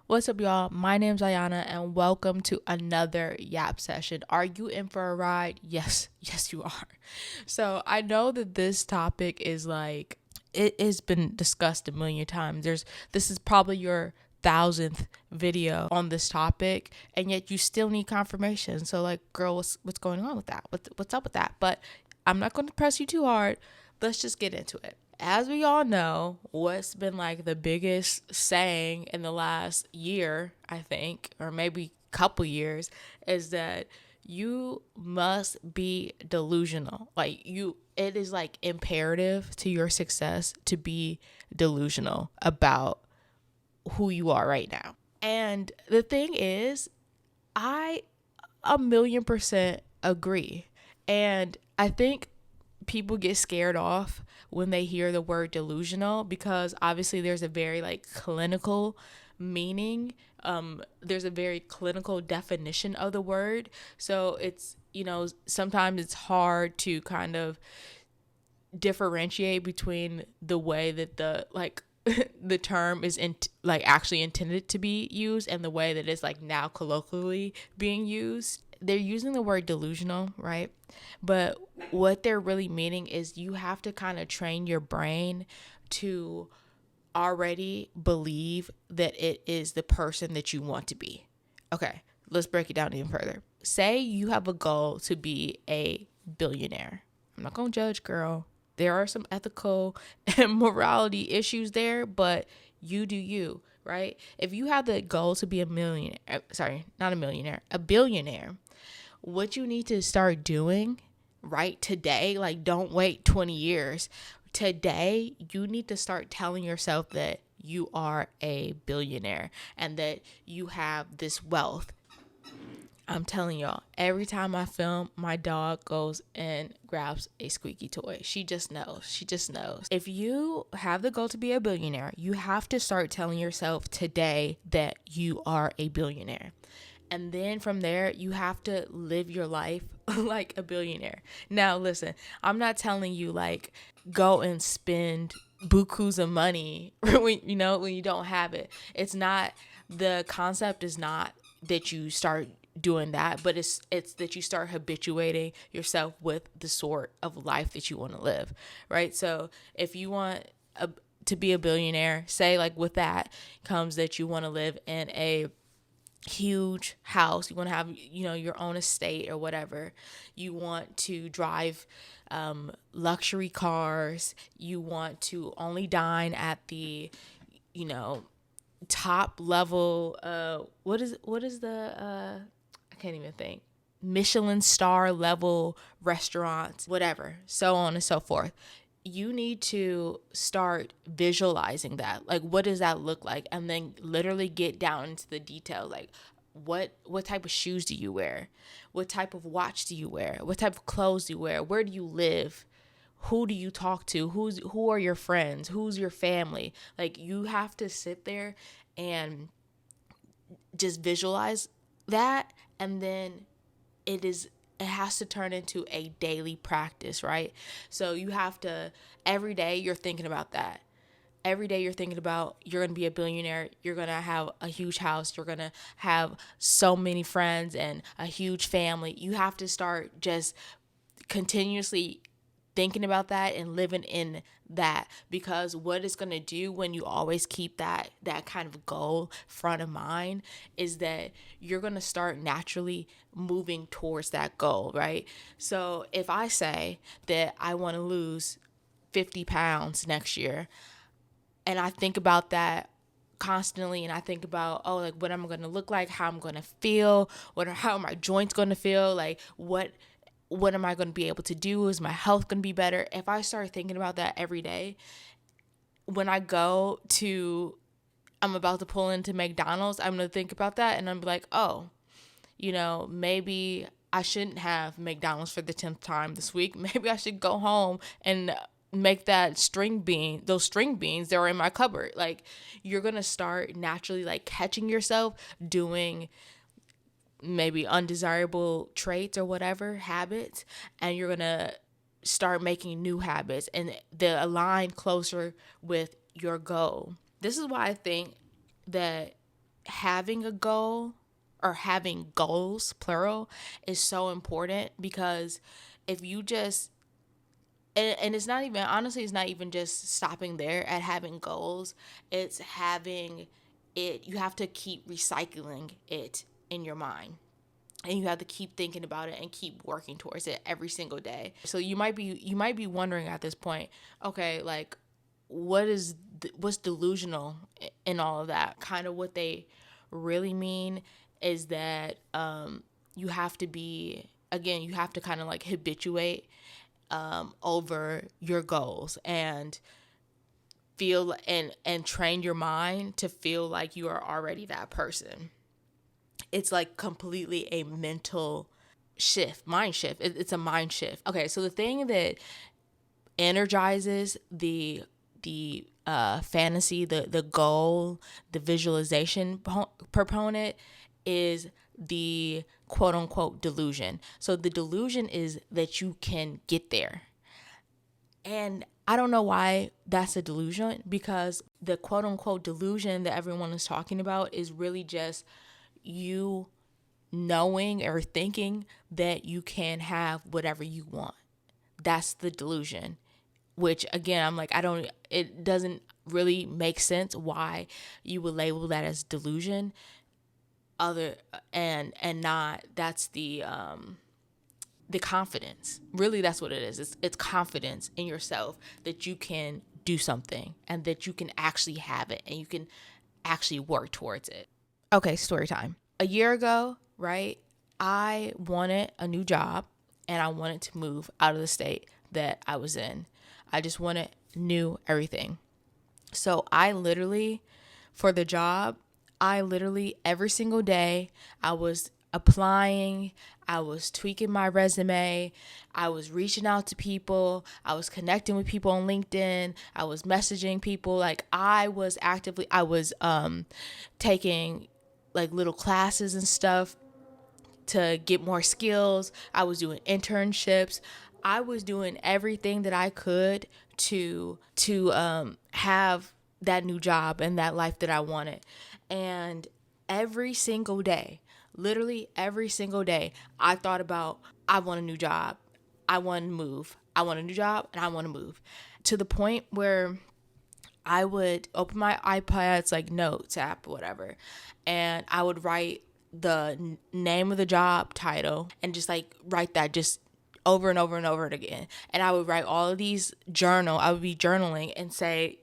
What's up, y'all? My name's AYANNA, and welcome to another Yap session. Are you in for a ride? Yes, yes, you are. So, I know that this topic is like, it has been discussed a million times. This is probably your thousandth video on this topic, and yet you still need confirmation. So, like, girl, what's going on with that? What's up with that? But I'm not going to press you too hard. Let's just get into it. As we all know, what's been like the biggest saying in the last year, I think, or maybe couple years, is that you must be delusional. It is like imperative to your success to be delusional about who you are right now. And the thing is, I 1,000,000% agree. And I think people get scared off when they hear the word delusional because obviously there's a very like clinical meaning. There's a very clinical definition of the word. So it's, sometimes it's hard to kind of differentiate between the way that the term is actually intended to be used and the way that it's like now colloquially being used. They're using the word delusional, right? But what they're really meaning is you have to kind of train your brain to already believe that it is the person that you want to be. Okay, let's break it down even further. Say you have a goal to be a billionaire. I'm not going to judge, girl. There are some ethical and morality issues there, but you do you, right? If you have the goal to be a billionaire, what you need to start doing right today, like don't wait 20 years. Today, you need to start telling yourself that you are a billionaire and that you have this wealth. I'm telling y'all, every time I film, my dog goes and grabs a squeaky toy. She just knows. She just knows. If you have the goal to be a billionaire, you have to start telling yourself today that you are a billionaire. And then from there, you have to live your life like a billionaire. Now, listen, I'm not telling you like go and spend bukus of money when you don't have it. It's not, the concept is not that you start doing that, but it's that you start habituating yourself with the sort of life that you want to live, right? So if you want to be a billionaire, say like with that comes that you want to live in a huge house, you want to have your own estate or whatever, you want to drive luxury cars, you want to only dine at the top level what is the I can't even think, Michelin star level restaurants, whatever, so on and so forth. You need to start visualizing that. Like, what does that look like? And then literally get down into the details. Like, what type of shoes do you wear? What type of watch do you wear? What type of clothes do you wear? Where do you live? Who do you talk to? Who are your friends? Who's your family? Like, you have to sit there and just visualize that, and then it has to turn into a daily practice, right? So you have to, every day you're thinking about that. Every day you're thinking about you're going to be a billionaire, you're going to have a huge house, you're going to have so many friends and a huge family. You have to start just continuously thinking about that and living in that, because what it's going to do when you always keep that kind of goal front of mind is that you're going to start naturally moving towards that goal, right? So if I say that I want to lose 50 pounds next year, and I think about that constantly, and I think about, oh, like what am I going to look like, how I'm going to feel, how are my joints going to feel, like what am I going to be able to do? Is my health going to be better? If I start thinking about that every day, when I'm about to pull into McDonald's, I'm going to think about that and I'm like, oh, maybe I shouldn't have McDonald's for the 10th time this week. Maybe I should go home and make those string beans that are in my cupboard. Like, you're going to start naturally like catching yourself doing maybe undesirable traits or whatever, habits, and you're gonna start making new habits and they align closer with your goal. This is why I think that having a goal or having goals, plural, is so important, because if you just, and it's not even, honestly, it's not even just stopping there at having goals, it's having it, you have to keep recycling it in your mind. And you have to keep thinking about it and keep working towards it every single day. So you might be wondering at this point, okay, like what's delusional in all of that? Kind of what they really mean is that you have to be, again, you have to kind of like habituate over your goals and feel and train your mind to feel like you are already that person. It's like completely a mental shift, mind shift. It's a mind shift. Okay, so the thing that energizes the fantasy, the goal, the visualization proponent is the quote unquote delusion. So the delusion is that you can get there. And I don't know why that's a delusion, because the quote unquote delusion that everyone is talking about is really just you knowing or thinking that you can have whatever you want. That's the delusion, which again, I'm like, it doesn't really make sense why you would label that as delusion, other and not, that's the confidence. Really, that's what it is. It's confidence in yourself that you can do something and that you can actually have it and you can actually work towards it. Okay, story time. A year ago, right, I wanted a new job and I wanted to move out of the state that I was in. I just wanted new everything. So I literally, for the job, every single day, I was applying, I was tweaking my resume, I was reaching out to people, I was connecting with people on LinkedIn, I was messaging people. Like I was taking like little classes and stuff to get more skills. I was doing internships. I was doing everything that I could to have that new job and that life that I wanted. And every single day, literally every single day, I thought about, I want a new job. I want to move. I want a new job and I want to move. To the point where I would open my iPad's like notes app, whatever, and I would write the name of the job title and just like write that just over and over and over again. And I would write all of these I would be journaling and say,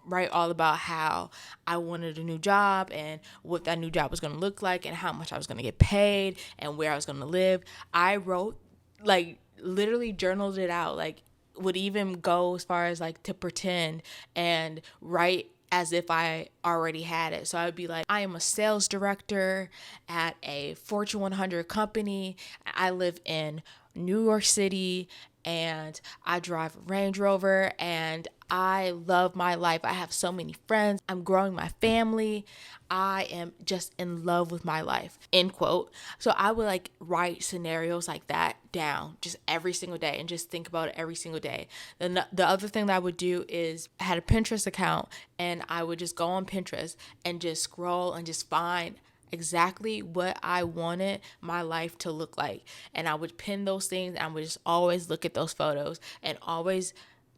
write all about how I wanted a new job and what that new job was going to look like and how much I was going to get paid and where I was going to live. I wrote, like, literally journaled it out, like would even go as far as like to pretend and write as if I already had it. So I would be like, I am a sales director at a Fortune 100 company. I live in New York City and I drive a Range Rover and I love my life. I have so many friends. I'm growing my family. I am just in love with my life, end quote. So I would like write scenarios like that down just every single day and just think about it every single day. Then the other thing that I would do is I had a Pinterest account and I would just go on Pinterest and just scroll and just find exactly what I wanted my life to look like. And I would pin those things and I would just always look at those photos and always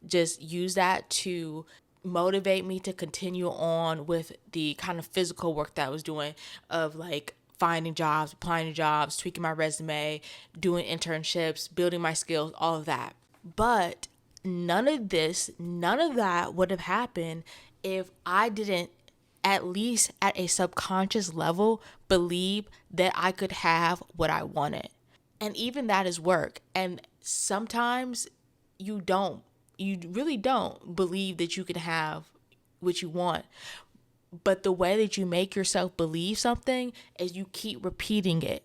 just use that to motivate me to continue on with the kind of physical work that I was doing of like finding jobs, applying to jobs, tweaking my resume, doing internships, building my skills, all of that. But none of that would have happened if I didn't, at least at a subconscious level, believe that I could have what I wanted. And even that is work. And sometimes you really don't believe that you can have what you want. But the way that you make yourself believe something is you keep repeating it.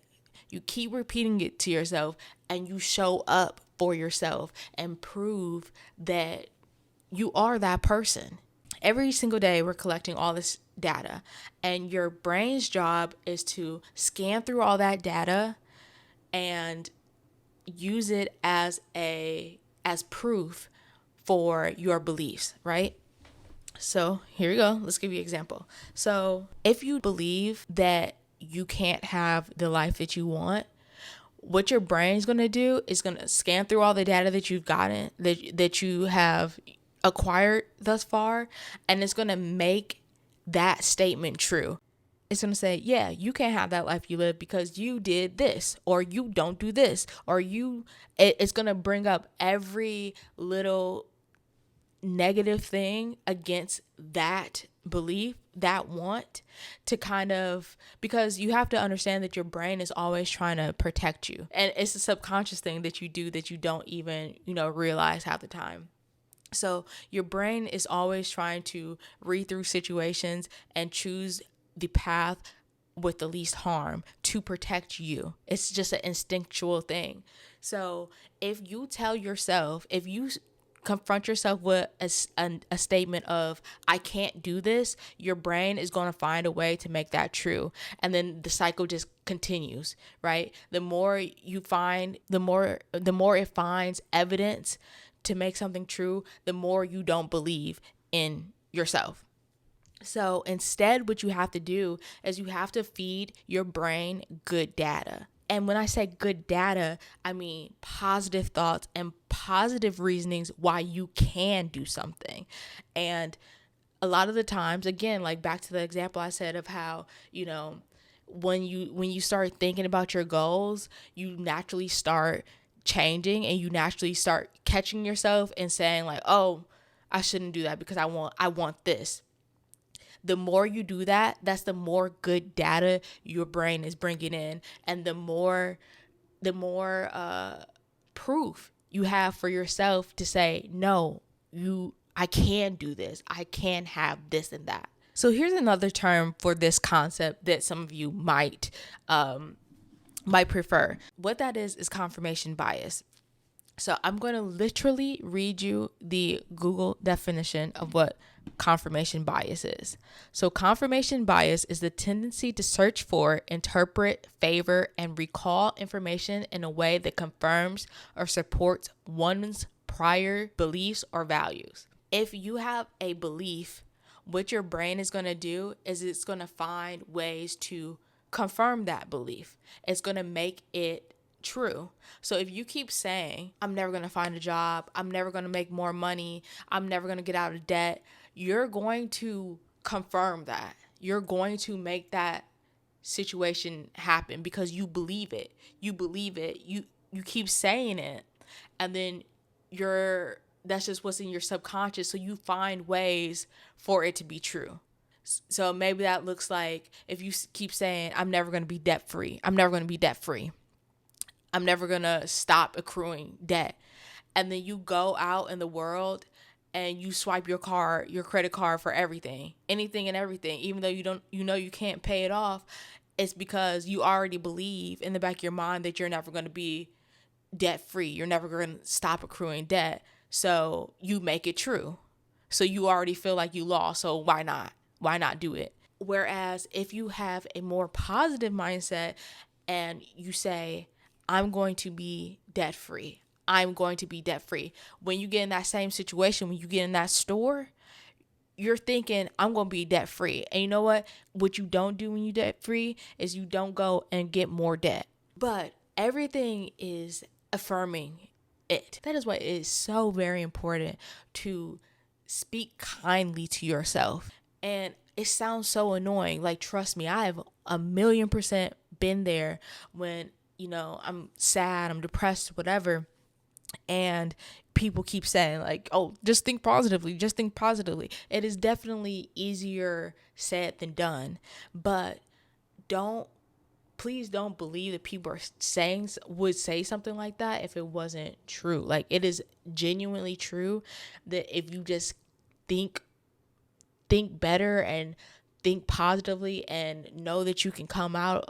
You keep repeating it to yourself and you show up for yourself and prove that you are that person. Every single day we're collecting all this data and your brain's job is to scan through all that data and use it as proof for your beliefs, right? So here we go. Let's give you an example. So if you believe that you can't have the life that you want, what your brain's going to do is going to scan through all the data that you've gotten, that you have acquired thus far, and it's going to make that statement true. It's going to say, yeah, you can't have that life you live because you did this, or you don't do this, or it's going to bring up every little negative thing against that belief, that want, to kind of, because you have to understand that your brain is always trying to protect you. And it's a subconscious thing that you do that you don't even, realize half the time. So your brain is always trying to read through situations and choose the path with the least harm to protect you. It's just an instinctual thing. So if you tell yourself, if you confront yourself with a statement of I can't do this, your brain is going to find a way to make that true, and then the cycle just continues, right? The more you find, the more it finds evidence to make something true, the more you don't believe in yourself. So instead, what you have to do is you have to feed your brain good data. And when I say good data, I mean positive thoughts and positive reasonings why you can do something. And a lot of the times, again, like back to the example I said of how, when you start thinking about your goals, you naturally start changing, and you naturally start catching yourself and saying like, "Oh, I shouldn't do that because I want this." The more you do that, that's the more good data your brain is bringing in, and the more proof you have for yourself to say, no, I can do this. I can have this and that. So here's another term for this concept that some of you might prefer. What that is confirmation bias. So I'm going to literally read you the Google definition of what confirmation bias is. So confirmation bias is the tendency to search for, interpret, favor, and recall information in a way that confirms or supports one's prior beliefs or values. If you have a belief, what your brain is going to do is it's going to find ways to confirm that belief. It's going to make it true. So if you keep saying, I'm never going to find a job, I'm never going to make more money, I'm never going to get out of debt, you're going to confirm that. You're going to make that situation happen because you believe it. You believe it. You keep saying it, and then that's just what's in your subconscious, so you find ways for it to be true. So maybe that looks like if you keep saying, I'm never going to be debt free. I'm never going to be debt free. I'm never going to stop accruing debt. And then you go out in the world and you swipe your credit card for everything, anything and everything, even though you can't pay it off. It's because you already believe in the back of your mind that you're never going to be debt free. You're never going to stop accruing debt. So you make it true. So you already feel like you lost. So why not? Why not do it? Whereas if you have a more positive mindset and you say, I'm going to be debt free. I'm going to be debt free. When you get in that same situation, when you get in that store, you're thinking, I'm going to be debt free. And you know what? What you don't do when you debt free is you don't go and get more debt. But everything is affirming it. That is why it is so very important to speak kindly to yourself. And it sounds so annoying. Like, trust me, I have 1,000,000% been there when, I'm sad, I'm depressed, whatever. And people keep saying like, oh, just think positively, just think positively. It is definitely easier said than done. But please don't believe that people would say something like that if it wasn't true. Like, it is genuinely true that if you just think better and think positively and know that you can come out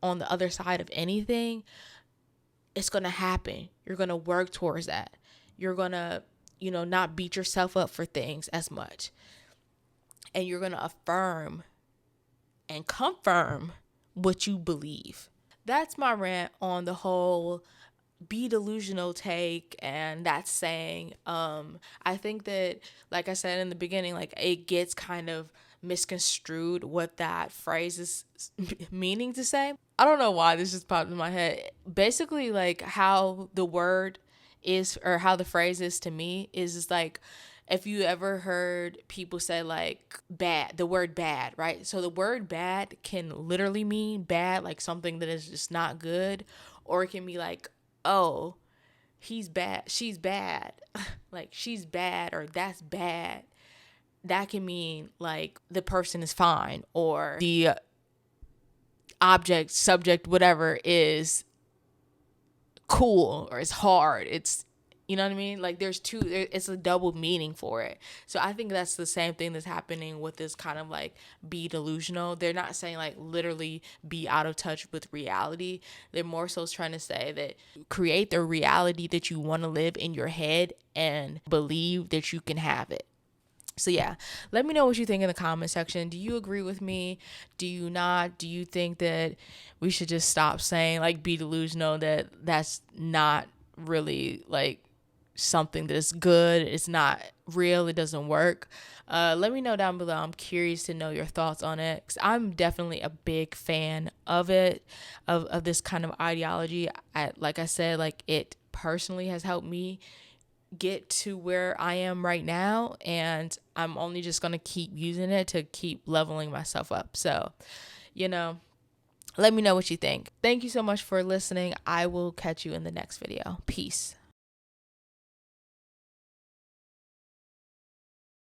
on the other side of anything, it's going to happen. You're going to work towards that. You're going to, not beat yourself up for things as much. And you're going to affirm and confirm what you believe. That's my rant on the whole be delusional take and that's saying. I think that, like I said in the beginning, like it gets kind of misconstrued what that phrase is meaning to say. I don't know why this just popped in my head. Basically, like how the word is, or how the phrase is to me, is like, if you ever heard people say like bad, the word bad, right? So the word bad can literally mean bad, like something that is just not good, or it can be like, oh, he's bad, she's bad, like she's bad, or that's bad. That can mean like the person is fine, or the object, subject, whatever is cool, or it's hard. It's, you know what I mean? Like there's two, it's a double meaning for it. So I think that's the same thing that's happening with this kind of like be delusional. They're not saying like literally be out of touch with reality. They're more so trying to say that create the reality that you want to live in your head and believe that you can have it. So yeah, let me know what you think in the comment section. Do you agree with me? Do you not? Do you think that we should just stop saying like be delusional, that that's not really like something that's good, it's not real, it doesn't work? Let me know down below. I'm curious to know your thoughts on it, because I'm definitely a big fan of it, of this kind of ideology. Like I said, like it personally has helped me get to where I am right now, and I'm only just going to keep using it to keep leveling myself up. So, you know, let me know what you think. Thank you so much for listening. I will catch you in the next video. Peace.